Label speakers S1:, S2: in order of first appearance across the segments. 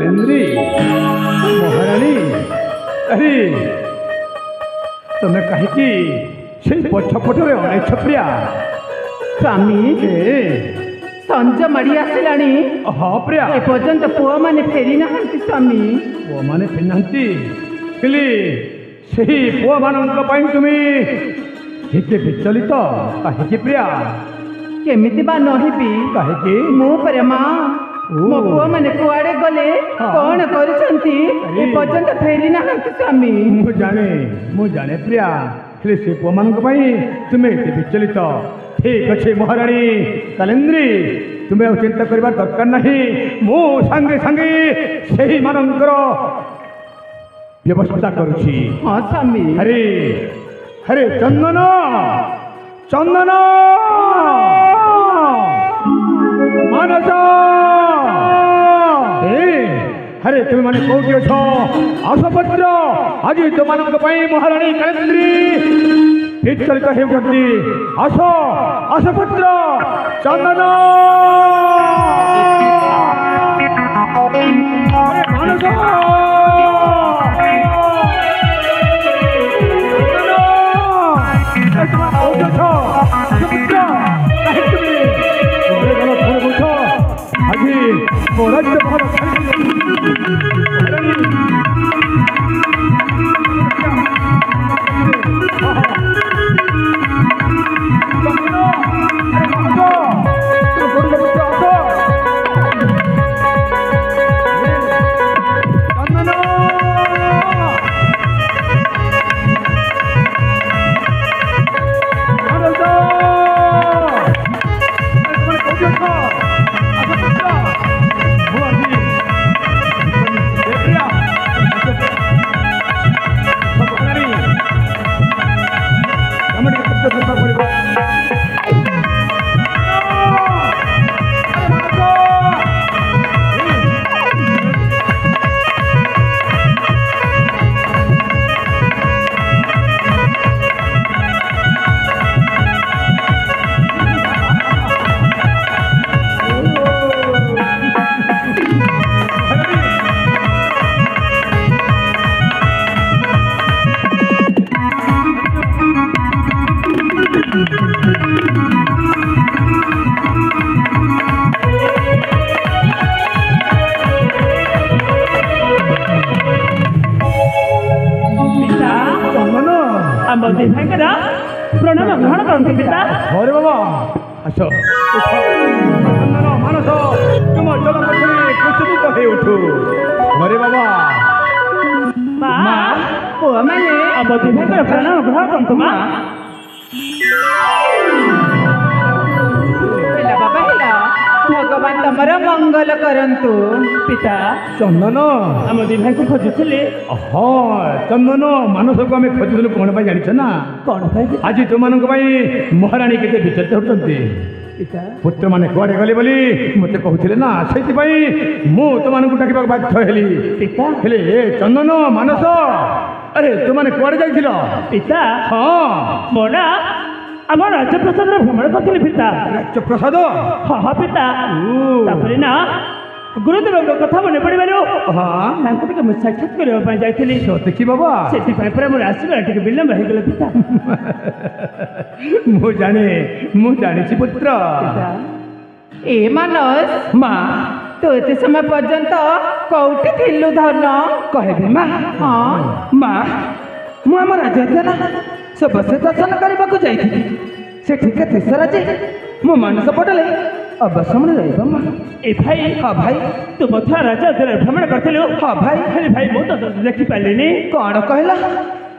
S1: कलेंद्री महारानी अरे तुम्हें कहीं से पछपटे अनेक प्रिया
S2: स्वामी संज मड़ी आसलानी
S1: हाँ प्रिया
S2: एपर्यंत पुआ माने फेरी ना स्वामी
S1: पुआ माने फेरी ना से पुआ मान तुम्हें हिके विचलित कहीं प्रिया
S2: केमिति बा नहिबी
S1: कहीं
S2: मो प्रेमा मो पुआ माने कुआड़े गले कौन करछंती एपर्यंत फेरी ना स्वामी
S1: मु जाने प्रिया हेले से पुआ मान तुम्हें विचलित ठीक अच्छे महारानी कलेंद्री तुम्हें चिंता करने दरकार नहीं मु संगे संगे से मानकर व्यवस्था करुछि।
S2: हाँ स्वामी
S1: हरे हरे चंदन चंदन मानस हरे तुम माने कौटी अछ आसपत्र आज तुम महारानी कलेंद्री विचलित होती आस आसपत्र चंदन मानस
S2: प्रणाम ग्रहण करते पिता
S1: अरे बाबा अच्छा मानस तुम जल कुसुमित हो उठू अरे बाबा
S2: माँ पुआ माने अबधि भाई प्रणाम ग्रहण करतु माँ बाबा हेला भगवान तमर मंगल करंतु पिता
S1: चंदन
S2: आम दी भाई को खोजुले
S1: हाँ चंदन मानस को आम खोजुलु कौन पाई जानिछ ना
S2: कौन भाई
S1: आज तुम महारानी केते विचलित होती
S2: पिता
S1: पुत्र माने कुआडे गले बोली मते कहूथिले ना सेति मु तुमको डाकिबा बाध्य हेली
S2: पिता
S1: हेले चंदन मानस अरे तुमने कुआडे जाइथिल
S2: पिता
S1: हाँ
S2: मोरा आम राज्य प्रसाद भ्रमण करथिले पिता
S1: राज्य प्रसाद
S2: हाँ हाँ पिता तापरे ना गुरुदेव कथा मन पड़ो
S1: हाँ
S2: साक्षात करने जाइली
S1: देखी बाबा
S2: से आसवा टे विलंब हो गला पिता
S1: मु जानी पुत्र
S2: ए मानस
S1: माँ
S2: तो एत समय पर्यंत कौटी थिलु धन
S1: कहबे माँ
S2: हाँ
S1: माँ मु आम राजा सब से दर्शन करने को जाइए से ठीक है राजे मो मानस पटले अवश्य रहा
S2: ए भाई
S1: हाँ भाई
S2: तू मथुरा राजा भ्रमण करते
S1: हाँ भाई
S2: अरे भाई मु तो देखी पारे
S1: कौन कहला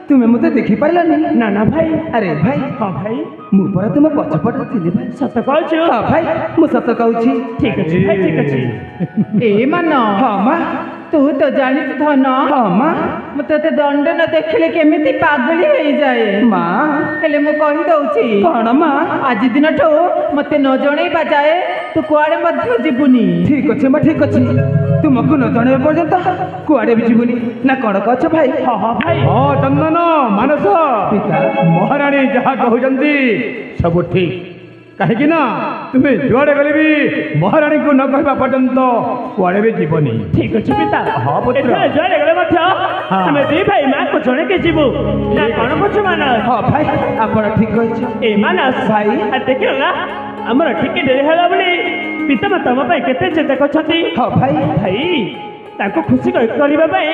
S1: तुम्हें मत देखी पारानी
S2: ना ना भाई
S1: अरे भाई
S2: हाँ भाई
S1: मु पर तुम पछपट थी भाई
S2: सत कहु
S1: हाँ भाई मु सत कहूँ
S2: ठीक अच्छे भाई ठीक अच्छे ए मान
S1: हाँ माँ
S2: तू तो जानी धन
S1: हाँ माँ
S2: मत दंड न देखले केमिति पागली हो जाए
S1: माँ
S2: हेले मु कहि दउछि
S1: कौन माँ
S2: आज दिन ठो मते न जणैबा जाए तू कुआडे मध्य जीवुनी
S1: ठीक अच्छे माँ ठीक अच्छे तुमको न जणैबा पर्यंत कुआडे भी जीवुनी ना कौन कह भाई
S2: हाँ हाँ भाई
S1: हाँ चंदन मानस महारानी जहाँ कहते सब ठीक कहीं तुम्हें जुआड़े गले भी महाराणी को न कहवा पर्यंत कुआड़े भी जीवनी।
S3: ठीक अच्छे पिता।
S1: हाँ पुत्र।
S3: जुआड़े गले आम दी भाई माँ को जड़े के जीवु ना कौन बुझु मानस।
S2: हाँ भाई आप ठीक कह
S3: मानस
S2: भाई
S3: देख ना आमर ठीक डेरी है बोली पिता माता तुम केते चिंता कर।
S2: हाँ भाई
S3: भाई खुशी करने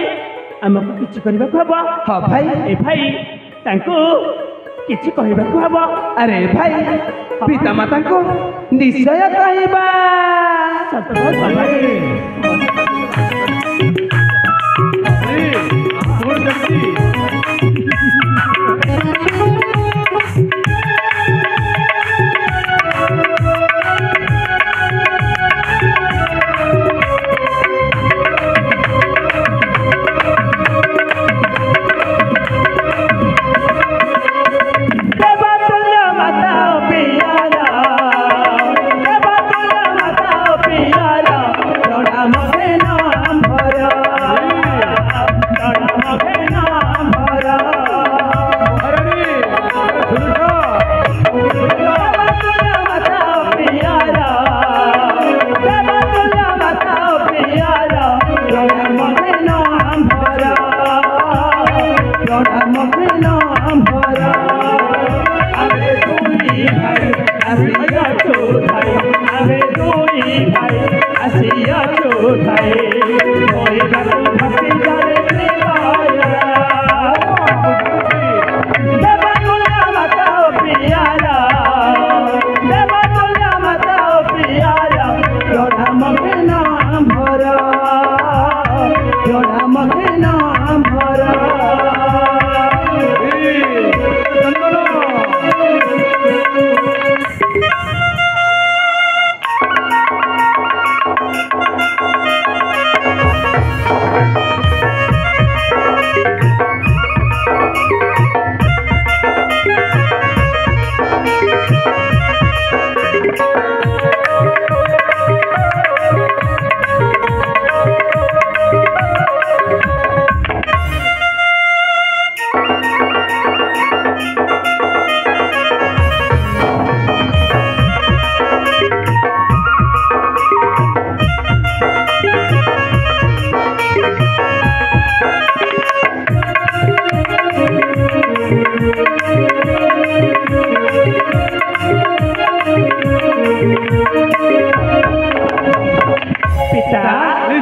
S3: आमको किसी करने को हम।
S2: हाँ भाई
S3: ए भाई किसी कहवा को हम।
S2: अरे भाई पिता माता को निश्चय कहवा।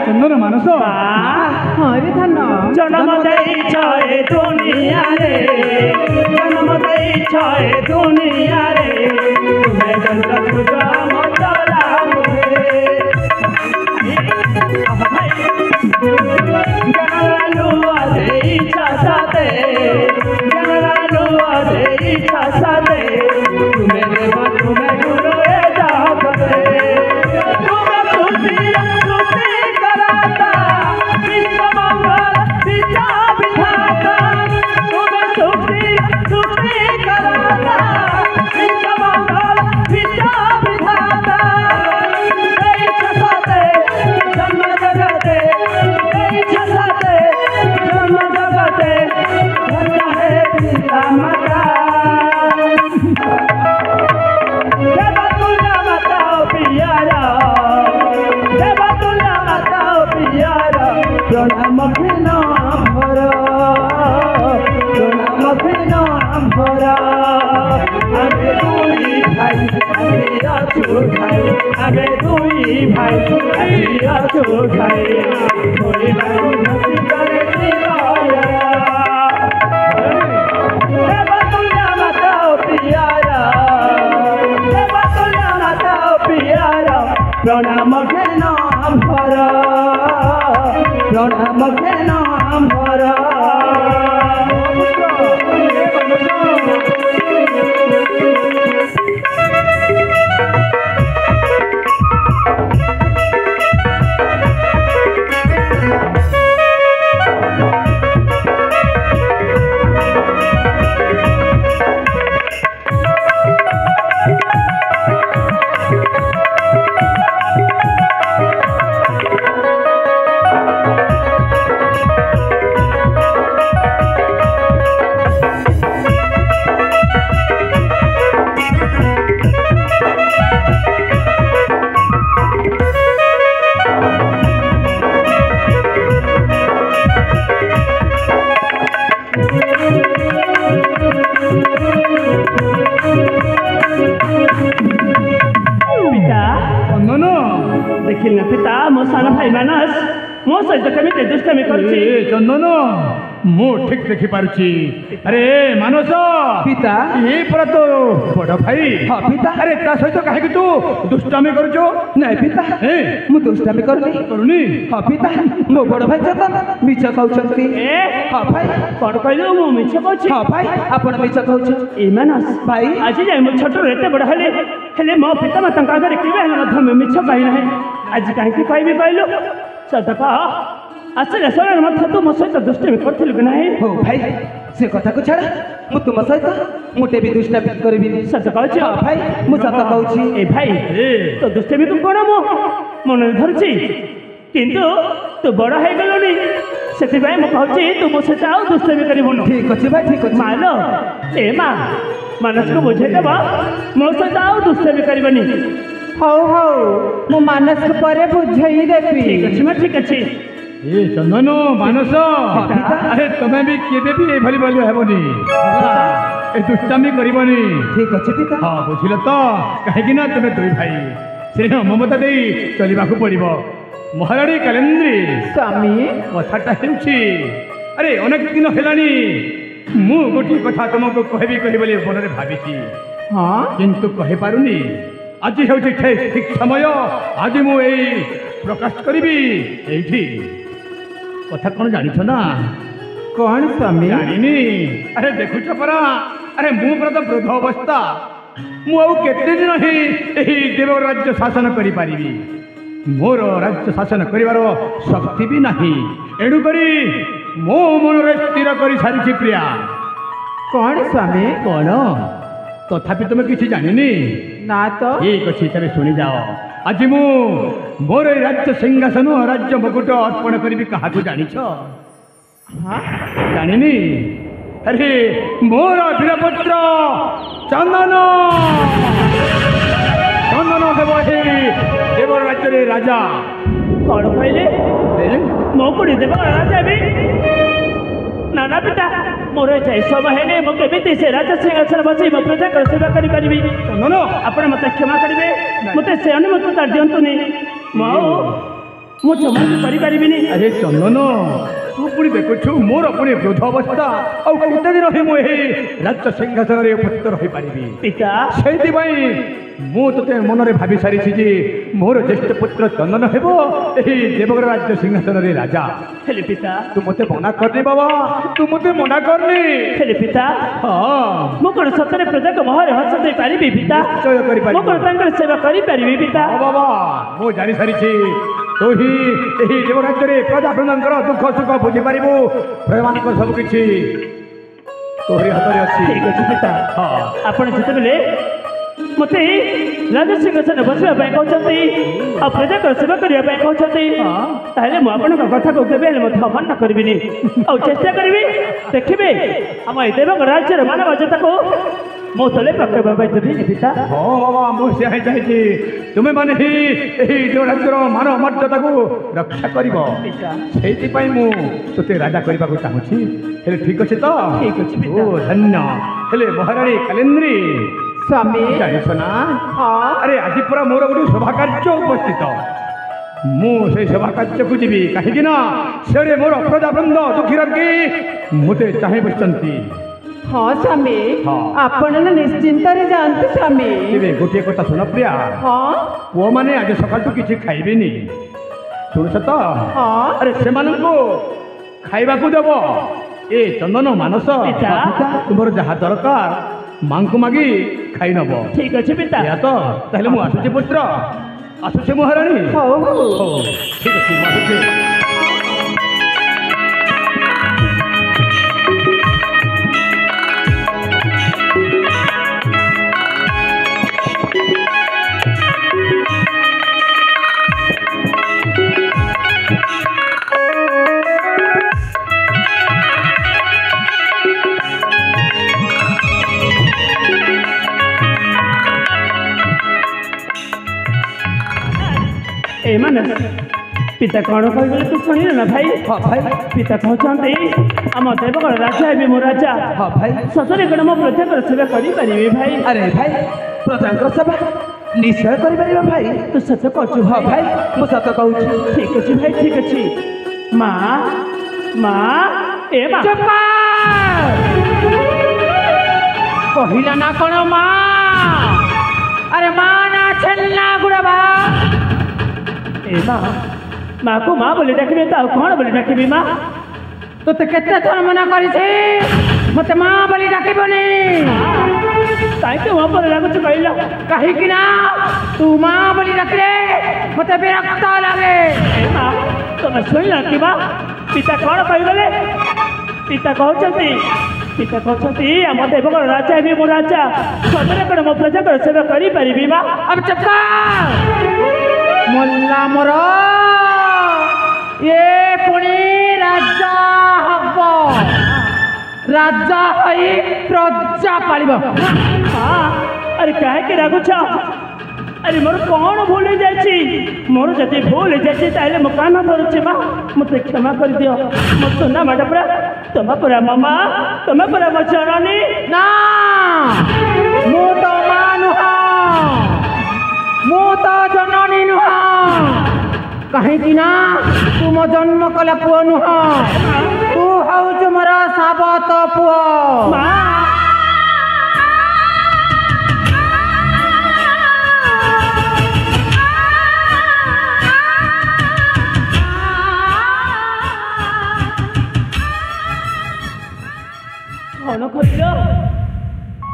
S1: चंदन मानस
S2: हरे धन
S3: जन्म छे दुनिया रे जन्म छे दुनिया रे तुम्हें जनता तुझा मतला जनरालुआ दे इच्छा साथे जनरालुआ दे इच्छा साथे तुम्हें देवा तुम्हें गुरु जाओ करे आगे दुई भाई प्रणाम नाम भर प्रणाम नाम भर ଭାଇ ମାନସ ମୋ ସହିତ କେମିତି ଦୁଷ୍ଟାମି କରୁଛି?
S1: ଚନ୍ଦନ ମୁଁ ଠିକ ଦେଖିପାରୁଛି। ଆରେ ମାନସ
S2: ପିତା
S1: ଏ ପରା ତ ବଡ଼ ଭାଇ।
S2: ହଁ ପିତା।
S1: ଆରେ ତା ସହିତ କାହିଁକି ତୁ ଦୁଷ୍ଟାମି କରୁଛୁ?
S2: ନାଇଁ ପିତା
S1: ଏ
S2: ମୁଁ ଦୁଷ୍ଟାମି କରୁନି।
S1: କରୁନି?
S2: ହଁ ପିତା ମୋ ବଡ଼ ଭାଇ ଚନ୍ଦନ ମିଛ କହୁଛନ୍ତି।
S3: ଏ
S2: ହଁ ଭାଇ।
S3: କଣ କହିଲୁ ମୁଁ ମିଛ କହୁଛି?
S2: ହଁ ଭାଇ ଆପଣ ମିଛ କହୁଛନ୍ତି।
S3: ଏ ମାନସ
S2: ଭାଇ
S3: ଆଜି ଯାଏ ମୁଁ ଛୋଟରୁ ଏତେ ବଡ଼ ହେଲେ ମୋ ପିତାମାତାଙ୍କ ଆଗରେ କେବେ ହେଲେ ମଧ୍ୟ ମୁଁ ମିଛ କହି ନାହିଁ। ଆଜି କାହିଁକି କହିବି କହିଲୁ? ସତ କହ ଆସିଲେ ସମୟରେ ମଧ୍ୟ ତୁ ମୋ ସହିତ ଦୁଷ୍ଟାମି କରିଥିଲୁ କି ନାହିଁ?
S2: ହଉ ଭାଇ ସେ କଥାକୁ ଛାଡ଼ ମୁଁ ତୁମ ସହିତ ମୋଟେ ବି ଦୁଷ୍ଟାମି କରିବିନି।
S3: ସତ କହୁଛୁ?
S2: ହଁ ଭାଇ ମୁଁ ସତ କହୁଛି।
S3: ଏ ଭାଇ ତୋ ଦୁଷ୍ଟାମିକୁ କଣ ମୁଁ ମନରେ ଧରୁଛି, କିନ୍ତୁ ତୁ ବଡ଼ ହେଇଗଲୁଣି ସେଥିପାଇଁ ମୁଁ କହୁଛି ତୁ ମୋ ସହିତ ଆଉ ଦୁଷ୍ଟାମି କରିବୁନୁ।
S2: ଠିକ ଅଛି ଭାଇ ଠିକ ଅଛି।
S3: ମାଲୋ ଏ ମା ମାନସକୁ ବୁଝେଇଦେବ ମୋ ସହିତ ଆଉ ଦୁଷ୍ଟାମି କରିବନି।
S2: ହଉ ହଉ ମୁଁ ମାନସକୁ ପରେ ବୁଝେଇ ଦେବି।
S3: ଠିକ ଅଛି ମା ଠିକ ଅଛି।
S1: ଏ ଚନ୍ଦନ ମାନସ
S2: ପିତା।
S1: ଆରେ ତମେ ବି କେବେ ବି ଏଭଳି ଭଲ ହେବନି, ଏ ଦୁଷ୍ଟାମି କରିବନି।
S2: ଠିକ ଅଛି ପିତା।
S1: ହଁ ବୁଝିଲ ତ? କାହିଁକି ନା ତମେ ଦୁଇ ଭାଇ ସ୍ନେହ ମମତା ଦେଇ ଚଳିବାକୁ ପଡ଼ିବ। ମହାରାଣୀ କାଲେନ୍ଦ୍ରୀ
S2: ସ୍ୱାମୀ
S1: କଥାଟା ହେଉଛି, ଆରେ ଅନେକ ଦିନ ହେଲାଣି ମୁଁ ଗୋଟିଏ କଥା ତମକୁ କହିବି ବୋଲି ମନରେ ଭାବିଛି,
S2: ହଁ
S1: କିନ୍ତୁ କହିପାରୁନି। ଆଜି ହେଉଛି ଠିକ ସମୟ। ଆଜି ମୁଁ ଏଇ ପ୍ରକାଶ କରିବି ଏଇଠି। କଥା କ'ଣ ଜାଣିଛ ନା?
S2: କଣ ସ୍ୱାମୀ?
S1: ଜାଣିନି? ଆରେ ଦେଖୁଛ ପରା, ଆରେ ମୁଁ ପରା ତ ବୃଦ୍ଧ ଅବସ୍ଥା। ମୁଁ ଆଉ କେତେ ଦିନ ହିଁ ଏହି ଦେବ ରାଜ୍ୟ ଶାସନ କରିପାରିବି। ମୋର ରାଜ୍ୟ ଶାସନ କରିବାର ଶକ୍ତି ବି ନାହିଁ। ଏଣୁକରି ମୋ ମନରେ ସ୍ଥିର କରି ସାରିଛି ପ୍ରିୟା।
S2: କଣ ସ୍ୱାମୀ?
S1: କ'ଣ? ତଥାପି ତମେ କିଛି ଜାଣିନି?
S2: ନା ତ।
S1: ଠିକ ଅଛି ତେବେ ଶୁଣିଯାଅ। ଆଜି ମୁଁ ମୋର এই ରାଜ୍ୟ ସିଂହାସନ ରାଜ୍ୟ ମୁକୁଟ ଅର୍ପଣ କରିବି କାହାକୁ ଜାଣିଛ? ଜାଣିନି? ଆରେ ମୋର ବୀରପୁତ୍ର ଚନ୍ଦନ। ଚନ୍ଦନ ହେବ ଏହି ଦେବ ରାଜ୍ୟରେ ରାଜା।
S3: କଣ କହିଲେ? ମୋ କୁଡ଼ି ଦେବ ରାଜା ବି? ନା ନା ପିତା ମୋର ଏଯାଏ ସମୟ ହେଇନି। ମୁଁ କେମିତି ସେ ରାଜା ସିଂହାସନ ବସି ମୋ ପ୍ରଜାଙ୍କର ସେବା କରିପାରିବି?
S1: ଚନ୍ଦନ
S3: ଆପଣ ମୋତେ କ୍ଷମା କରିବେ, ମୋତେ ସେ ଅନୁମତି ଦିଅନ୍ତୁନି। ମୁଁ ଜମା କରିପାରିବିନି।
S1: ଆରେ ଚନ୍ଦନ ତୁ ପୁଣି ଦେଖୁଛୁ ମୋର ପୁଣି ବୃଦ୍ଧ ଅବସ୍ଥା। ଆଉ କେତେ ଦିନ ହିଁ ମୁଁ ଏହି ରାଜ୍ୟ ସିଂହାସନରେ ଉପସ୍ଥିତ ରହିପାରିବି?
S3: ପିତା
S1: ସେଇଥିପାଇଁ ମୁଁ ତୋତେ ମନରେ ଭାବି ସାରିଛି ଯେ ମୋର ଜ୍ୟେଷ୍ଠ ପୁତ୍ର ଚନ୍ଦନ ହେବ ଏହି ଦେବଗଡ଼ ରାଜ୍ୟ ସିଂହାସନରେ ରାଜା।
S3: ହେଲେ ପିତା
S1: ତୁ ମୋତେ ମନା କରନି ବାବା, ତୁ ମୋତେ ମନା କରନି।
S3: ହେଲେ ପିତା
S1: ହଁ
S3: ମୁଁ କଣ ସତରେ ପ୍ରଜାଙ୍କ ମୁହଁରେ ହସ ଦେଇପାରିବି ପିତା?
S1: ନିଶ୍ଚୟ କରିପାରିବି।
S3: ମୁଁ କଣ ତାଙ୍କର ସେବା କରିପାରିବି ପିତା?
S1: ହଁ ବାବା ମୁଁ ଜାଣିସାରିଛି ତୁ ହିଁ ଏହି ଦେବରାଜ୍ୟରେ ପ୍ରଜାବୃନ୍ଦଙ୍କର ଦୁଃଖ ସୁଖ ବୁଝିପାରିବୁ। ପ୍ରଜାମାନଙ୍କର ସବୁ କିଛି ତୋରି ହାତରେ ଅଛି।
S3: ଠିକ ଅଛି ପିତା।
S1: ହଁ
S3: ଆପଣ ଯେତେବେଳେ ମୋତେ ରାଜା ସିଂହାସନ ବସିବା ପାଇଁ କହୁଛନ୍ତି ଆଉ ପ୍ରଜାଙ୍କର ସେବା କରିବା ପାଇଁ କହୁଛନ୍ତି, ତାହେଲେ ମୁଁ ଆପଣଙ୍କ କଥାକୁ କେବେ ହେଲେ ମଧ୍ୟ ଅମାନ୍ୟ କରିବିନି। ଆଉ ଚେଷ୍ଟା କରିବି, ଦେଖିବେ ଆମ ଏ ଦେବଙ୍କ ରାଜ୍ୟର ମାନବତାକୁ ମୋ ତଳେ ପକେଇବା ପାଇଁ ଦେବିନି ପିତା।
S1: ହଁ ବାବା ମୁଁ ସେ ହିଁ ଚାହିଁଛି ତୁମେ ମାନେ ହିଁ ଏହି ଦେବରାଜ୍ୟର ମାନ ମର୍ଯ୍ୟାଦାକୁ ରକ୍ଷା କରିବ। ସେଇଥିପାଇଁ ମୁଁ ତୋତେ ରାଜା କରିବାକୁ ଚାହୁଁଛି। ହେଲେ ଠିକ ଅଛି ତ?
S3: ଠିକ ଅଛି ପିତା।
S1: ଓ ଧନ୍ୟ। ହେଲେ ମହାରାଣୀ କାଲେନ୍ଦ୍ରୀ
S2: ସ୍ୱାମୀ
S1: ଜାଣିଛ ନା?
S2: ହଁ
S1: ଆରେ ଆଜି ପୁରା ମୋର ଗୋଟେ ସଭା କାର୍ଯ୍ୟ ଉପସ୍ଥିତ। ମୁଁ ସେଇ ସଭା କାର୍ଯ୍ୟକୁ ଯିବି, କାହିଁକି ନା ସେଠି ମୋର ପ୍ରଜାବୃନ୍ଦ ଦୁଃଖୀ ରଖି ମୋତେ ଚାହିଁ ବସିଛନ୍ତି।
S2: ହଁ ସ୍ୱାମୀ
S1: ହଁ।
S2: ଆପଣ ନିଶ୍ଚିନ୍ତରେ ଯାଆନ୍ତୁ ସ୍ୱାମୀ।
S1: ତେବେ ଗୋଟିଏ କଥା ଶୁଣ ପ୍ରିୟା,
S2: ହଁ
S1: ପୁଅମାନେ ଆଜି ସକାଳଠୁ କିଛି ଖାଇବେନି, ଶୁଣୁଛ ତ?
S2: ହଁ
S1: ଆରେ ସେମାନଙ୍କୁ ଖାଇବାକୁ ଦେବ। ଏ ଚନ୍ଦନ ମାନସ
S3: ପିତା।
S1: ତୁମର ଯାହା ଦରକାର ମାଙ୍କୁ ମାଗି ଖାଇ ନେବ।
S3: ଠିକ ଅଛି ପିତା।
S1: ଏଇଆ ତ? ତାହେଲେ ମୁଁ ଆସୁଛି ପୁତ୍ର, ଆସୁଛି ମହାରାଣୀ।
S2: ହଉ
S1: ହଉ ଠିକ ଅଛି ମୁଁ ଆସୁଛି।
S3: ଏ ମାନସ ପିତା କଣ କହିଗଲେ ତୁ ଶୁଣିଲ ନା ଭାଇ?
S2: ହଁ ଭାଇ
S3: ପିତା କହୁଛନ୍ତି ଆମ ଦେବଗଡ଼ ରାଜା ହେବି ମୁଁ ରାଜା।
S2: ହଁ ଭାଇ
S3: ସତରେ କଣ ମୋ ପ୍ରଜାଙ୍କର ସେବା କରିପାରିବି ଭାଇ?
S2: ଆରେ ଭାଇ ପ୍ରଜାଙ୍କର ସେବା निश्चय करिପାରିବା ଭାଇ।
S3: ତୁ ସତ କହୁଛୁ
S2: ହଁ ଭାଇ ମୁଁ ସତ କହୁଛି।
S3: ଠିକ ଅଛି ଭାଇ ଠିକ ଅଛି। ମା ମା ଏ ମା
S2: କହିଲା ନା କଣ ମା? ଆରେ ମା ନା ଛେନା ଗୁଡ଼ାବା।
S3: ଏ ମା ମାକୁ ମା ବୋଲି ଡାକିବି ତ ଆଉ କ'ଣ ବୋଲି ଡାକିବି ମା?
S2: ତୋତେ କେତେ ଥର ମନା କରିଛି ମତେ ମା ବୋଲି ଡାକିବନି?
S3: କାହିଁକି ମୋ ପରେ ଲାଗୁଛୁ କହିଲ?
S2: କାହିଁକି ନା ତୁ ମା ବୋଲି ଡାକିଲେ ମତେ ବିରକ୍ତ ଲାଗେ।
S3: ଏ ମା ତମେ ଶୁଣିଲ କି ମା? ପିତା କ'ଣ କହିଗଲେ? ପିତା କହୁଛନ୍ତି ଆମ ଦେବଙ୍କର ରାଜା ହେବି ମୁଁ ରାଜା। ସତରେ କ'ଣ ମୋ ପ୍ରଜାଙ୍କର ସେବା କରିପାରିବି ମା?
S2: अब चुप मोल्ला मोर ये पुणी राजा हब राजा हई प्रजा पालिब।
S3: हाँ अरे काहे रागुछ? अरे मोर कौन भूल जाइए? मोर जदि भूल जाइए ताहले मो कान धरुछि मा मते क्षमा कर दियो। मो सुना माडा पुरा तुम पुरा मामा तुम पुरा मो जननी
S2: ना मु तो मानुहा मु तो जननी नुहा। कहीं ना तू मो जन्म कला पुओ नुह तू हौच मोर साबत पुओ।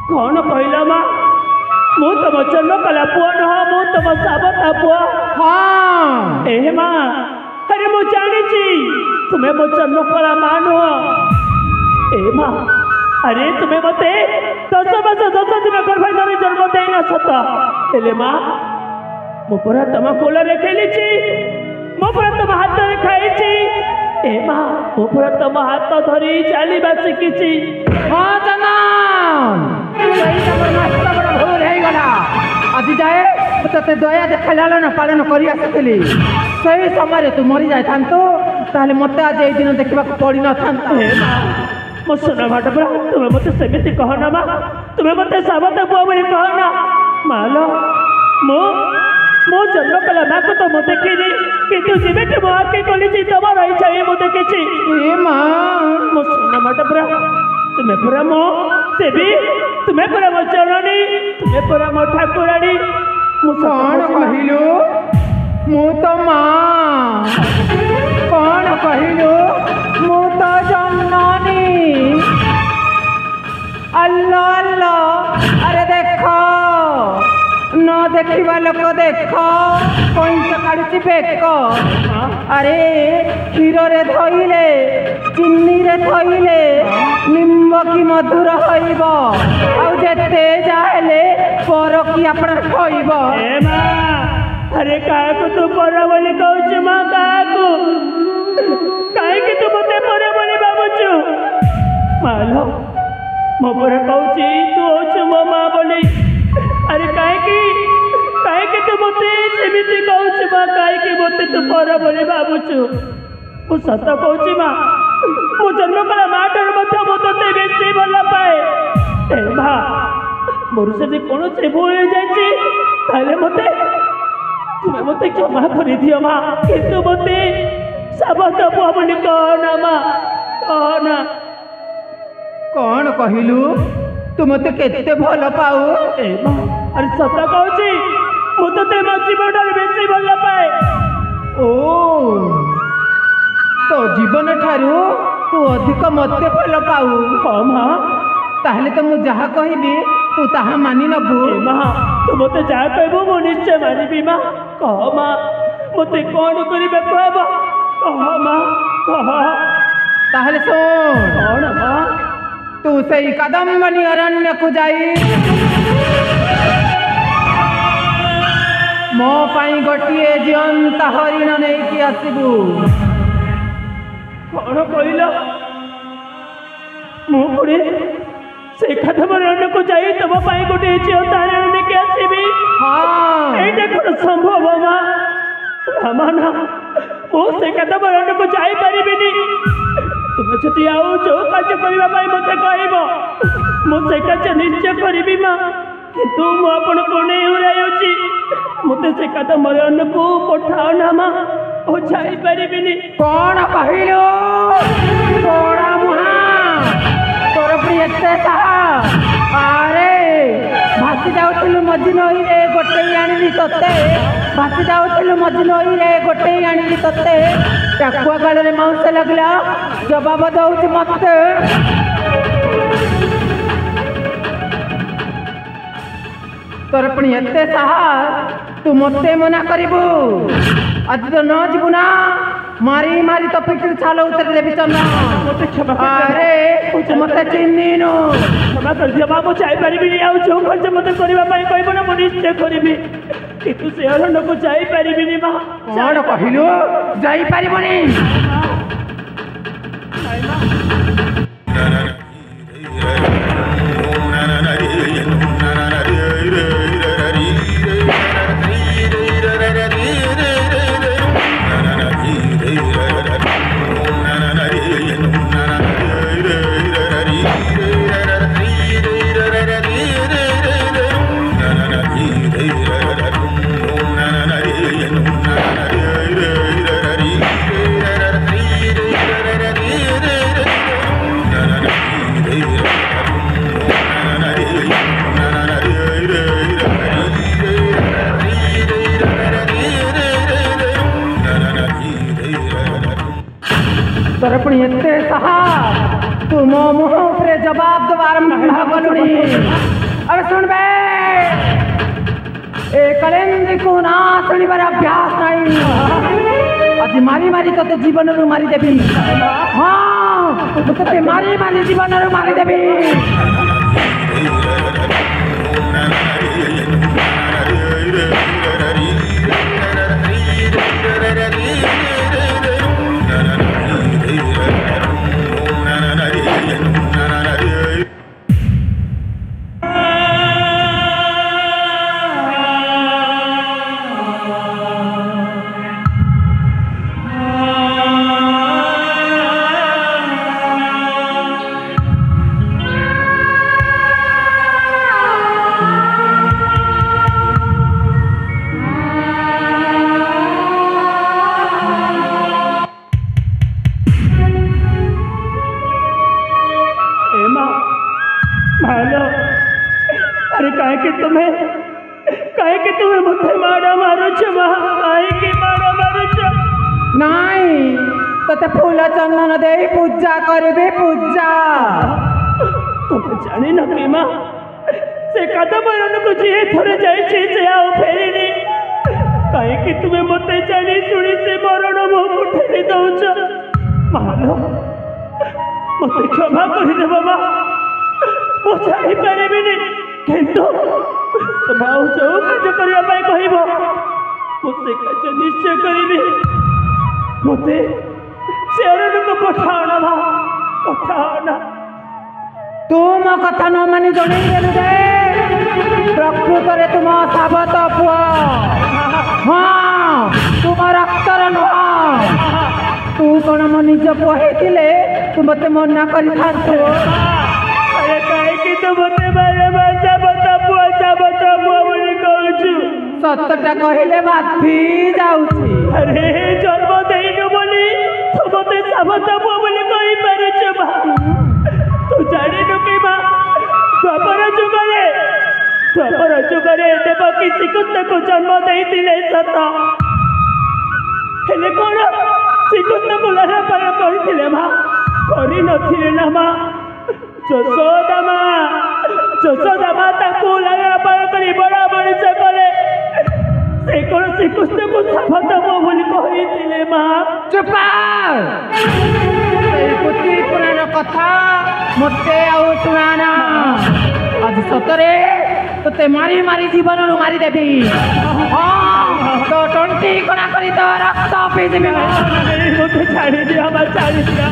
S3: कौन कहल माँ? मु तुम जन्म कला पुओ नुह मु तुम साबत पुओ।
S2: हाँ
S3: ए माँ अरे मु जानी तुम्हें मो जन्म कला माँ नुह। ए माँ अरे तुम्हें मते 10 वर्ष 10 दिन गर्भ धरी जन्म देन सत हेले माँ मु पूरा तुम कोल रे खेली मो पूरा तुम हाथ रे खाई। ए माँ मो पूरा तुम हाथ धरी चलवा शिखी।
S2: हाँ चंदन भूल है गला। आज जाए ते दया देखा लालन पालन कर आसली सही समय तू मरी जाए ताहले मत आज ये दिन देखा पड़ी न था।
S3: मो सुना भाट पुरा तुम्हें मत सेमती कहना माँ तुम्हें मत साबत पुआ बोली कहना मालो मो मो जन्म कला माँ को तो मो देखी किंतु जीवे मो आके कली तुम रही चाहिए मो देखी।
S2: माँ
S3: मो सुना भाट पुरा तुम्हें पूरा मो देवी तुम्हें पूरा मो जननी तुम्हें पूरा मो ठाकुराणी।
S2: कौन कहलु मु तो माँ कौन कहलु मु तो जननी। अल्लाह अल्लाह अरे देखो न देखा लोक देख कैंच काढ़ी बेक। अरे क्षीर रे धोइले चिन्नी रे धोइले निम्ब की मधुर हईब आते जाए पर की आपण खइब।
S3: अरे काकू तू पर बोली कहूँ माँ काकू कहीं तू मत पर बोली भावुचु मालो मो पर कहूँ तू हूँ मो माँ बोली। अरे कहीं तू मत सेमती कहूँ माँ कहीं मत तू पर बोली भावुचु मु सत कहूँ माँ मो जन्म कला माँ ठार मत बेसी भल पाए। ए माँ मोर से कौन से भूल जाइए मत तुम्हें मत क्षमा कर दियो माँ किंतु मत साबत पुआ बोली कहना माँ कहना।
S2: कौन कहलु तू मत केते भल पाऊ?
S3: ए माँ अरे सत कहूँ मु तो मो जीवन बेसी भल पाए।
S2: ओ तो जीवन ठारू तू अधिक मते भल पाऊ?
S3: हाँ माँ
S2: ताहले तो मु जहा कहबी तू ताहा मानि नबु।
S3: माँ तू मत जहाँ कहबू मु निश्चय मानिबी माँ। कह माँ मत कौन करबे कहब कह माँ कह।
S2: ताहले सुन
S3: कौन माँ?
S2: तू से कदम्बनी अरण्य को जाई मो पाई गोटिए जीवंत हरिण नहीं कि आसबू।
S3: कौन कहल मु पुणी से कदम्बनी को जाई तुम गोटे जीवंत हरिण लेके आसबी?
S2: हाँ
S3: ये कौन संभव माँ? ना मुझे कदम्बनी को जापरि तुम जदि आउ जो कार्य करने मत कह मुझे कार्य निश्चय करी माँ କିନ୍ତୁ ମୁଁ ଆପଣଙ୍କୁ ନେଇ ଉଡ଼ାଉଛି ମୋତେ ସେ କାଦମ୍ବରକୁ ପଠାଅ ନା ମା ଓ ଯାଇପାରିବିନି।
S2: କ'ଣ କହିଲୁ ପୋଡ଼ା ମୁହାଁ ତୋର ପୁଣି ଏତେ ସାହସ? ଆରେ ଭାସି ଯାଉଥିଲୁ ମଝି ନଈରେ ଗୋଟେଇ ଆଣିଲି ତତେ, ଭାସି ଯାଉଥିଲୁ ମଝି ନଈରେ ଗୋଟେଇ ଆଣିଲି ତତେ, ଟାକୁଆ କାଳରେ ମାଉଁସ ଲାଗିଲା ଜବାବ ଦଉଛି ମତେ। ତୋର ପୁଣି ଏତେ ସାହସ ତୁ ମତେ ମନା କରିବୁ? ଆଜି ତ ନ ଯିବୁ ନା ମାରି ମାରି ତ ପିଠିରୁ ଛାଲ ଉତରି ଦେବି ଚନ୍ଦନ।
S3: ମୋତେ କ୍ଷମା
S2: ଆରେ ମତେ ଚିହ୍ନିନୁ?
S3: କ୍ଷମା କରିଦିଅ ମା, ମୁଁ ଯାଇପାରିବିନି। ଆଉ ଯେଉଁ ଖର୍ଚ୍ଚ ମୋତେ କରିବା ପାଇଁ କହିବ ନା ମୁଁ ନିଶ୍ଚୟ କରିବି, କିନ୍ତୁ ସେ ଅରଣ୍ୟକୁ ଯାଇପାରିବିନି ମା।
S2: କ'ଣ କହିଲୁ ଯାଇପାରିବନି? ତୋର ପୁଣି ଏତେ ସାହସ ତୁ ମୋ ମୁହଁ ଉପରେ ଜବାବ ଦେବା ଆରମ୍ଭ କଲୁଣି? ଆରେ ଶୁଣବେ, ଏ କଳେନ୍ଦ୍ରୀକୁ ନା ଶୁଣିବାର ଅଭ୍ୟାସ ନାହିଁ। ଆଜି ମାରି ମାରି ତତେ ଜୀବନରୁ ମାରିଦେବି। ହଁ ତତେ ମାରି ମାରି ଜୀବନରୁ ମାରିଦେବି।
S3: अरे काहे तुम्हें मुझे मारा मारुच काहे मारा मारुच?
S2: नाई तते फूल चंदन दे पूजा करबे पूजा।
S3: तुम जानी न कि मां से कादम्बरन को जे थोड़े जाई छे से आओ फेरिनी काहे कि तुम्हें मते जानी सुनी से मरण मो उठेली दउछ। मानो मते क्षमा कर दे बाबा, मो जाई पारेबिनी, किंतु तुम आओ जो कार्य करिया पाई कहबो मो से कार्य निश्चय करिबी। मते से अरण्य को पठाओ ना, पठाओ ना।
S2: तू मो कथा न मानी जणई देलु दे प्रकृत रे तुम साबत पुआ। हाँ तुम रक्तर नुह, तू कौन मो निज पुआ हेतिले तू मते मना करि थांतु।
S3: अरे काहे कि तू मते बारे बाजा बता पुआ बोली कहूछु।
S2: सतटा कहिले बाधी जाउछि।
S3: अरे जन्म देइनु बोली तू मते साबत पुआ बोली कहि पारिछु बा। तू जानिनु कि बा द्वापर जुगरे देवकी श्रीकृष्ण को जन्म देइतिले सत, हेले कोन श्रीकृष्ण को लालन पालन करथिले मां? करि नथिले ना मां? যশোদা মা তাকে লালন পালন করে বড় মଣିଷ কলে। ସେ କ'ଣ ଶ୍ରୀକୃଷ୍ଣକୁ ସାପ ଦେବ ବୋଲି କହିଥିଲେ ମା?
S2: ଚୁପ! ସେଇ ପୁଥି ପୁରାଣ କଥା ମୋତେ ଆଉ ଶୁଣାନା। ଆଜି ସତରେ ତୋତେ ମାରି ମାରି ଜୀବନରୁ ମାରିଦେବି। ତୋ ତଣ୍ଟି କଣା କରି ତୋ ରକ୍ତ ପିଇଦେବି।
S3: ମୋତେ ଛାଡ଼ିଦିଅ ମା, ଛାଡ଼ିଦିଅ।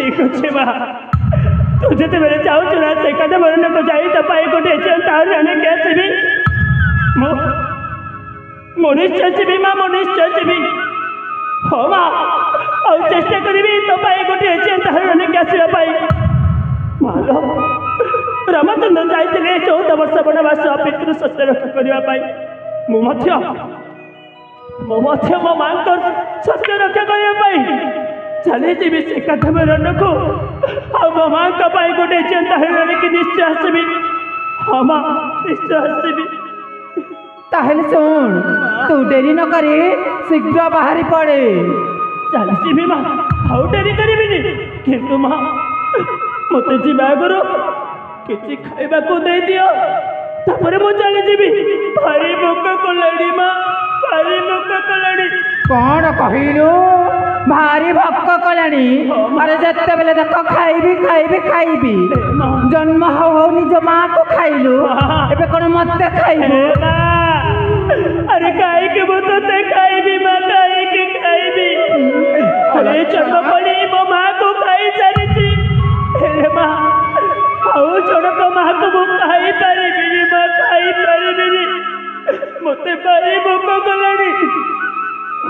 S3: ठीक अच्छे माँ तू जिते मेरे जाऊ चुरा से कदे मरने को जाई तो पाई को टेचे तार आने कैसे भी मनुष्य से भी माँ मनुष्य से भी हो माँ और चेष्टा करी तो पाई को टेचे तार आने कैसे पाई मालो रामचंद्र जाइए 14 वर्ष बनवास पितृ सत्य रक्षा करने मो माँ सत्य रक्षा करने चली जी से कदम रनकू आ मो माँ गोटे चिंता कि निश्चय आसबि हाँ माँ निश्चय आसबि
S2: ताहले सुन तू डेरी न करी शीघ्र बाहरी पड़े
S3: चली माँ आउ डेरी करी किंतु माँ मत जीवा गुरु किसी खाइबा को दे दियो तापर मु चली जीवी भारी भोक कलाड़ी माँ भारी भोक कलाड़ी
S2: कौन कहलु भारी भोक कलाणी अरे जत्ते बेले देख खाइबी खाइबी खाइबी जन्म हो निज माँ को खाइलु एबे कोन मते खाइबु
S3: अरे खाई के बोतते खाइबी माँ खाई के खाइबी अरे जन्म पड़ी मो माँ को खाई सारी अरे माँ आउ छोड़क माँ को मु खाई पारिबिनी माँ खाई पारिबिनी मते भारी भोक कलाणी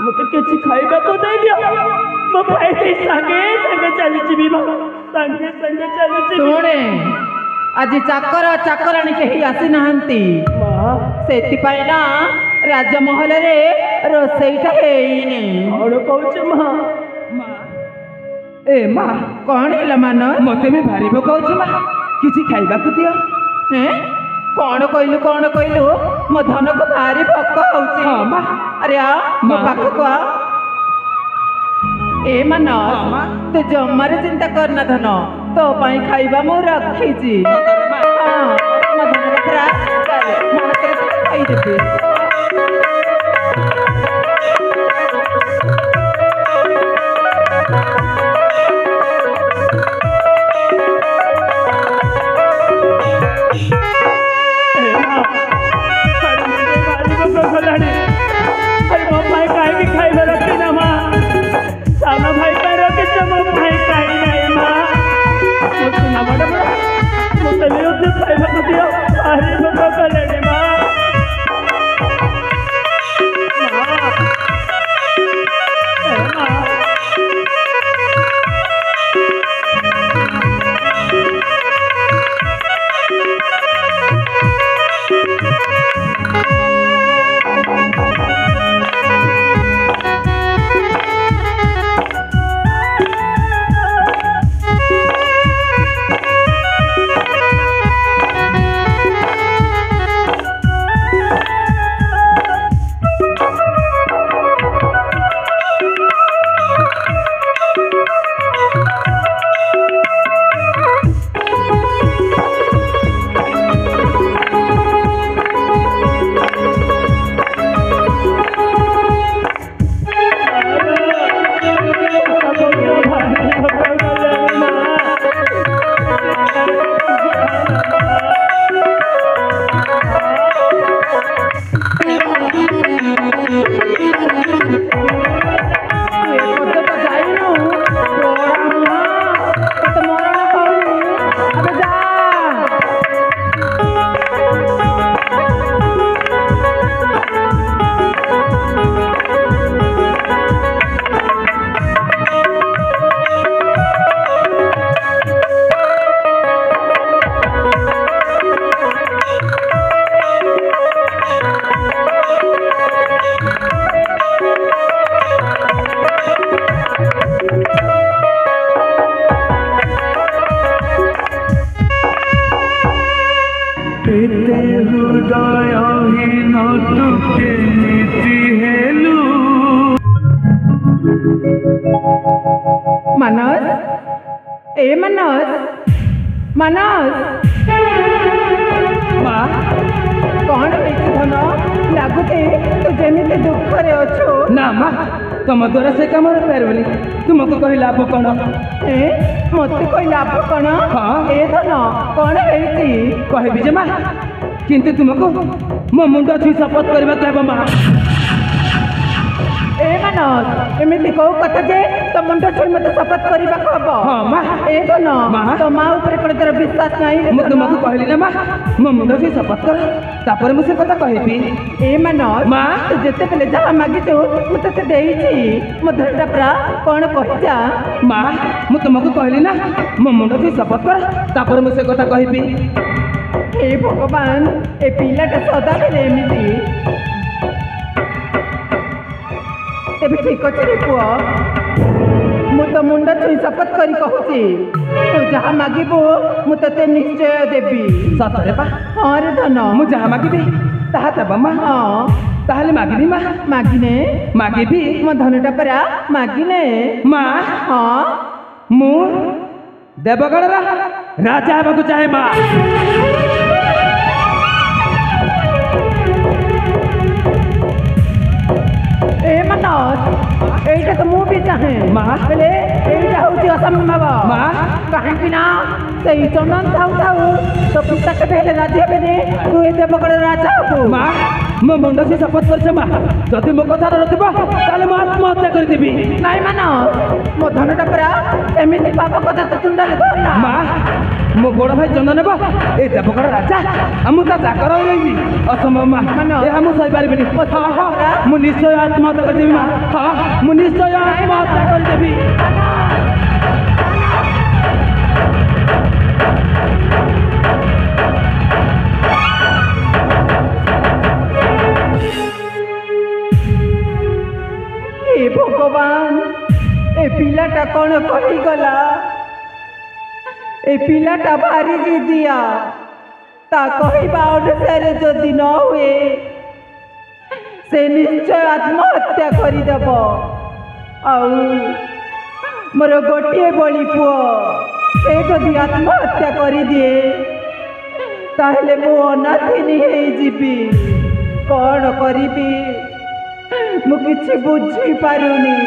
S3: मते किसी खाइबा को दे दियो मो खाई दे संगे संगे चली जीवी माँ संगे संगे चली जीवी
S2: सुने आज चाकर चाकराणी केही आसी नाहंती सेति पाई ना राजमहल रे रोसईटा हेइनी
S3: और कहूछ माँ
S2: ए माँ कौन है मान
S4: मते में भारी भोक होउछ माँ किसी खाइबा को दियो
S2: हैं कौन कहलु मो धन को भारी भोक होउची
S4: हाँ माँ
S2: अरे आ मो पाख को आ ए मान तू जमारे चिंता करना धन तो पाई खाइबा मो रखीची हां मो धन रखरा चल मो हाथ रे खाई देती मनोज ए मनोज मनोज
S4: माँ
S2: कौन धन लगुचे तू जमी दुख रे अच्छो
S4: ना माँ तुम द्वारा से कम पारबनी तुमको कही लाभ कौन
S2: मत कोई लाभ कौन
S4: हाँ
S2: ए धन कौन
S4: कहबी जे माँ किंतु तुमको मो मुंड छुई शपथ करने माँ
S2: ए मानस एमिति को कथा जे तो मुंड छुई मते शपथ करिबा कहबो
S4: हां मां
S2: ए बन
S4: मां
S2: तो मां ऊपर कोन तेरा विश्वास नहीं
S4: मु तुमको कहली ना मां मो मुंड से शपथ कर तापर मु से कथा कहबी
S2: ए मानस
S4: मां
S2: तू जते बेले जहा मागी तो मु तते देईची मो धरटा प्रा कोन कहि जा
S4: मां मु तुमको कहली ना मो मुंड से शपथ कर तापर मु से कथा कहबी
S2: हे भगवान ए पिलाटा सदा बेले एमिति तेबे ठीक अछि रे पुआ मु तो मुंड छुई शपथ करी कहूची तू जहा मागिबो मु तते निश्चय देबी
S4: सतरे पा
S2: हां रे धन
S4: मु जहा मागिबी ताहा देबा मां
S2: हां
S4: ताहले मागिबी मां
S2: मागिने
S4: मागिबी
S2: मो धनटा परा मागिने
S4: मां
S2: हां
S4: मु देवगढ़ राजा हेबाकु चाहे मां
S2: ए मनोज एटा तो मु भी चाहे
S4: मां
S2: बेले एटा होची असंभव
S4: मां
S2: काहे कि ना सही चंदन थाउ थाउ तो पिता के पहले राज्य बेने तू ए देवगढ़ राजा हो
S4: मां मो मुंड से शपथ करछे मां जदि मो कथा रखबा ताले मो आत्महत्या कर देबी
S2: नहीं मनोज मो धनटा परा एमिति पाप कथा तो तुंडाले धरला
S4: मां मो बड़ भाई चंदन नेबा ए देवगढ़ राजा हमु ता चाकर रहिबी असंभव मां ए हमु सही पारिबिनी हां हां मु निश्चय आत्महत्या कर देबी मां हां मु निश्चय आत्महत्या कर देबी
S2: हे भगवान ए पिलाटा कौन कही गला ए पिलाटा भारी जिदिया ता कहवा अनुसार जदि न हुए से निश्चय आत्महत्या करदेव मोर गोटे बड़ी पुओ से जदि आत्महत्या करदिए ताहले मु अनाथिनी होइजिबी कौन करिबी मु किछि बुझी पारुनी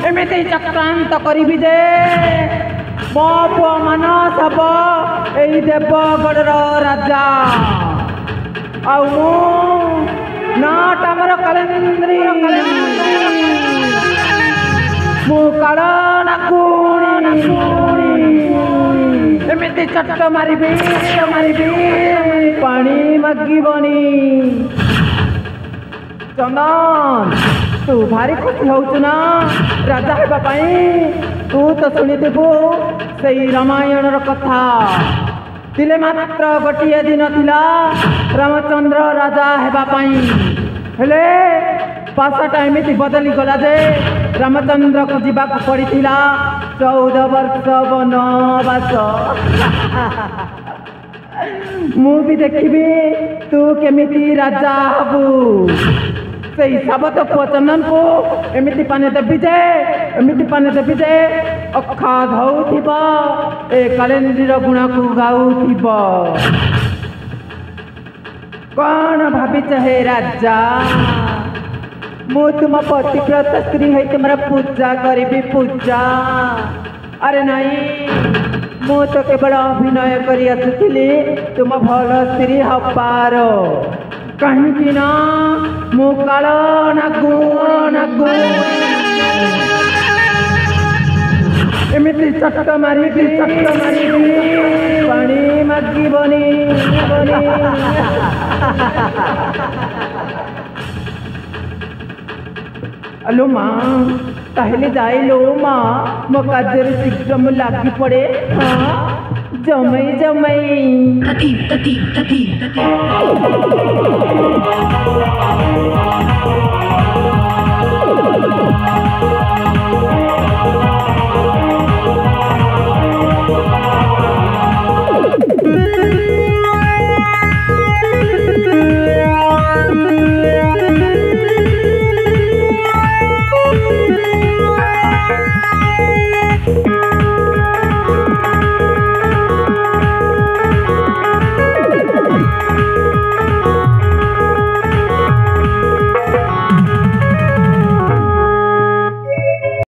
S2: एमिति चक्रांत करी जे मो पुओ मानस हम एई देवगढ़ राजा आउ नाट आमर कलेन्द्री मु काल नाकुणी एमिति चट मारिबी पानी मागिबनी चंदन तू भारी खुशी होचु ना राजा हेबा पाई तू तो शुणिथिबु सेई रामायण कथा तिले मात्र गोटे दिन थिला रामचंद्र राजा हेबा पाई हेले पासाटा एमिति बदली गला जे रामचंद्र को जीवाक पड़िथिला 14 वर्ष वनवास मु भी देखिबी तू केमिति राजा हबु सेई साबत पुओ चंदन को एमिति पाने देबी जे अखा धौथिब ए कालेन्द्रीर गुणा को गाउथिब कौन भाविच हे राजा मु तुम पतिव्रत स्त्री है तुम पूजा करी पूजा अरे नहीं मु तो केवल अभिनय करी आसुली तुम भल स्त्री हपार कहीं ना मु काल नागु एमिति चट मारी पानी मागिबनी अलो माँ ताहले जाए लो माँ मो कार्य शीघ्र मु लागी पड़े हाँ जमई